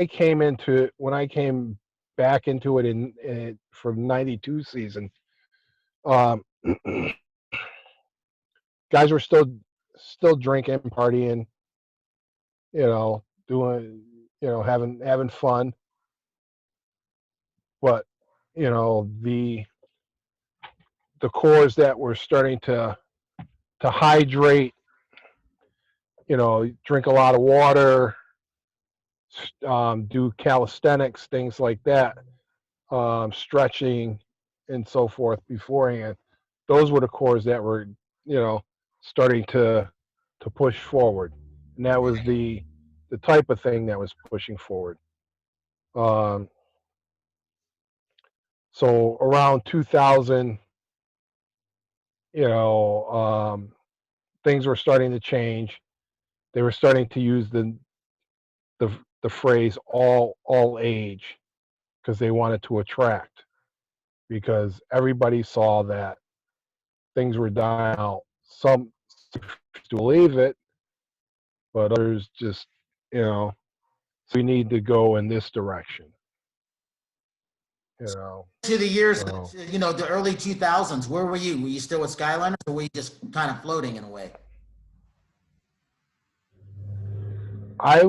came back into it in from '92 season, um, guys were still drinking, partying, doing, having fun. But the cores that were starting to hydrate, drink a lot of water, do calisthenics, things like that, stretching and so forth beforehand. Those were the cores that were, starting to push forward, and that was the type of thing that was pushing forward. Um, so around 2000, things were starting to change. They were starting to use the phrase all age because they wanted to attract, because everybody saw that things were dying out. Some to believe it, but others just, so we need to go in this direction. you know. To the years, So you know, the early 2000s, where were you? Were you still with Skyliners, or were you just kind of floating in a way? I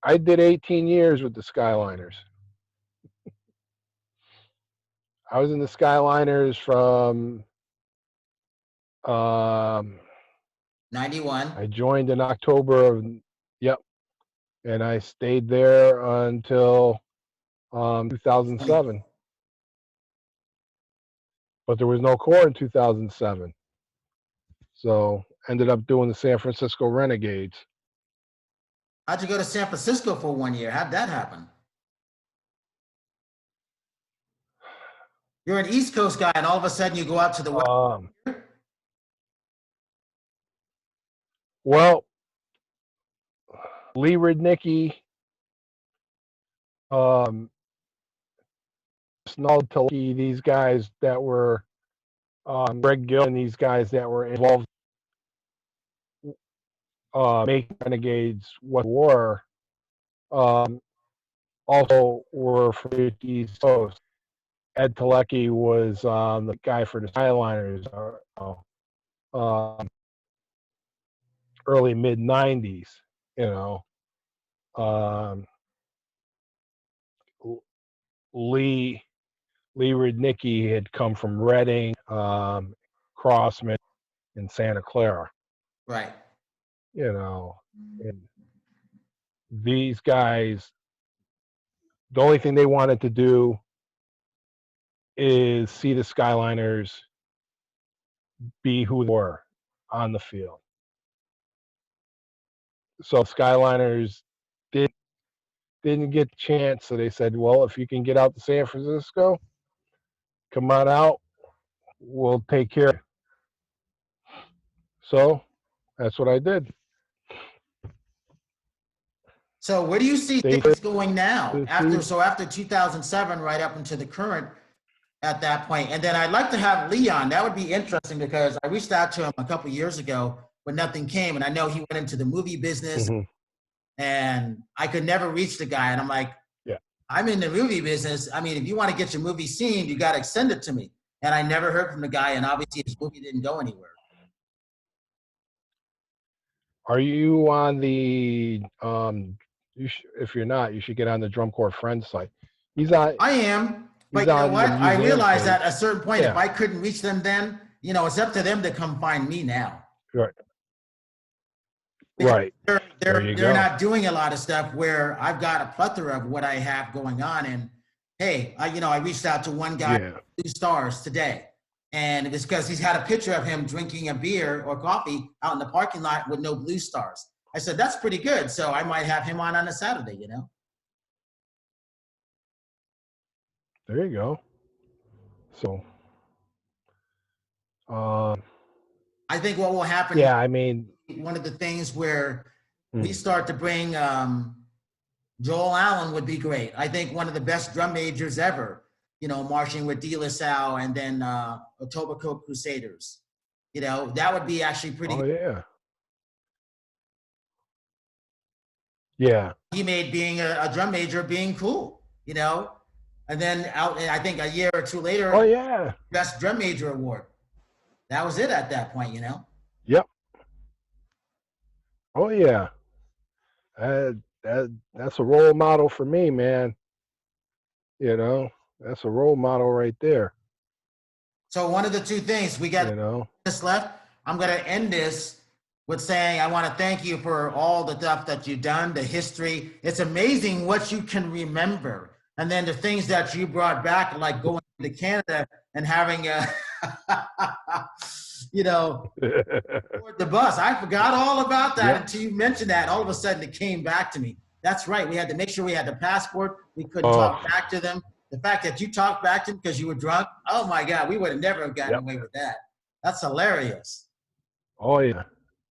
I did 18 years with the Skyliners. I was in the Skyliners from um, 91. I joined in October of, yep, and I stayed there until 20. 2007. But there was no core in 2007, so ended up doing the San Francisco Renegades. How'd you go to San Francisco for 1 year? How'd that happen? You're an East Coast guy, and all of a sudden you go out to the West. Well, Lee Rudnicki, Snell, these guys that were Greg Gill and these guys that were involved making Renegades what they were, also were from the East Coast. Ed Telecki was the guy for the Skyliners, early mid '90s. You know, Lee Rudnicki had come from Reading, Crossman, and Santa Clara. Right. You know, and these guys, the only thing they wanted to do is see the Skyliners be who they were on the field. So Skyliners didn't get the chance, so they said, well, if you can get out to San Francisco, come on out, we'll take care of you. So that's what I did. So where do you see things going now after 2007, right up into the current at that point? And then I'd like to have Leon. That would be interesting because I reached out to him a couple of years ago, but nothing came. And I know he went into the movie business, and I could never reach the guy. And I'm like, yeah, I'm in the movie business. I mean, if you want to get your movie seen, you got to send it to me. And I never heard from the guy, and obviously his movie didn't go anywhere. Are you on the if you're not, you should get on the Drum Corps Friends site. He's on. I am, but you know what? I realized that at a certain point, if I couldn't reach them then, you know, it's up to them to come find me now. Right. Because right. They're not doing a lot of stuff where I've got a plethora of what I have going on. And hey, I reached out to one guy, 2 stars today. And it's because he's had a picture of him drinking a beer or coffee out in the parking lot with no blue stars. I said, that's pretty good. So I might have him on a Saturday, you know? There you go. So, I think what will happen. Yeah, I mean, one of the things where we start to bring Joel Allen would be great. I think one of the best drum majors ever, you know, marching with De La Salle and then Etobicoke Crusaders. You know, that would be actually pretty good. Yeah. Yeah. He made being a drum major being cool, you know? And then I think a year or 2 later, best drum major award. That was it at that point, you know? Yep. Oh yeah. That's a role model for me, man. You know, that's a role model right there. So one of the 2 things we got this left. I'm going to end this with saying I want to thank you for all the stuff that you've done, the history. It's amazing what you can remember. And then the things that you brought back, like going to Canada and having a, you know, the bus. I forgot all about that until you mentioned that. All of a sudden it came back to me. That's right. We had to make sure we had the passport. We couldn't talk back to them. The fact that you talked back to them because you were drunk, oh my God, we would have never gotten away with that. That's hilarious. Oh yeah.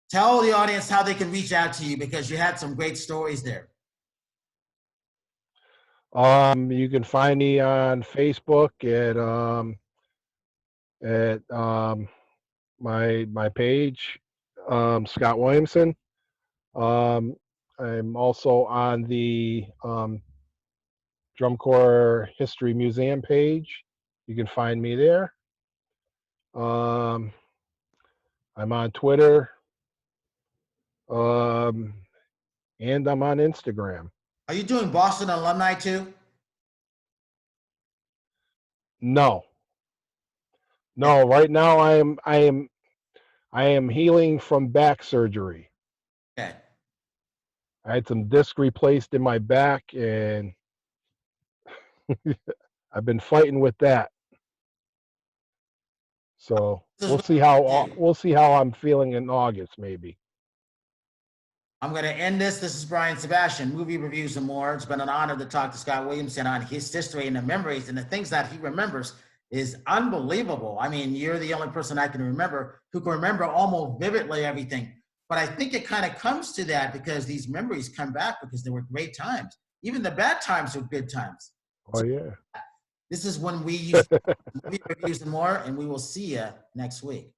Tell the audience how they can reach out to you because you had some great stories there. You can find me on Facebook at my page, Scott Williamson. I'm also on the Drum Corps History Museum page. You can find me there. I'm on Twitter, and I'm on Instagram. Are you doing Boston alumni too? No, right now I am healing from back surgery. Okay. I had some disc replaced in my back, and I've been fighting with that. So we'll see how I'm feeling in August, maybe. I'm going to end this. This is Brian Sebastian, Movie Reviews and More. It's been an honor to talk to Scott Williamson on his history and the memories and the things that he remembers is unbelievable. I mean, you're the only person I can remember who can remember almost vividly everything. But I think it kind of comes to that because these memories come back because they were great times. Even the bad times were good times. Oh, yeah. This is when we use Movie Reviews and More, and we will see you next week.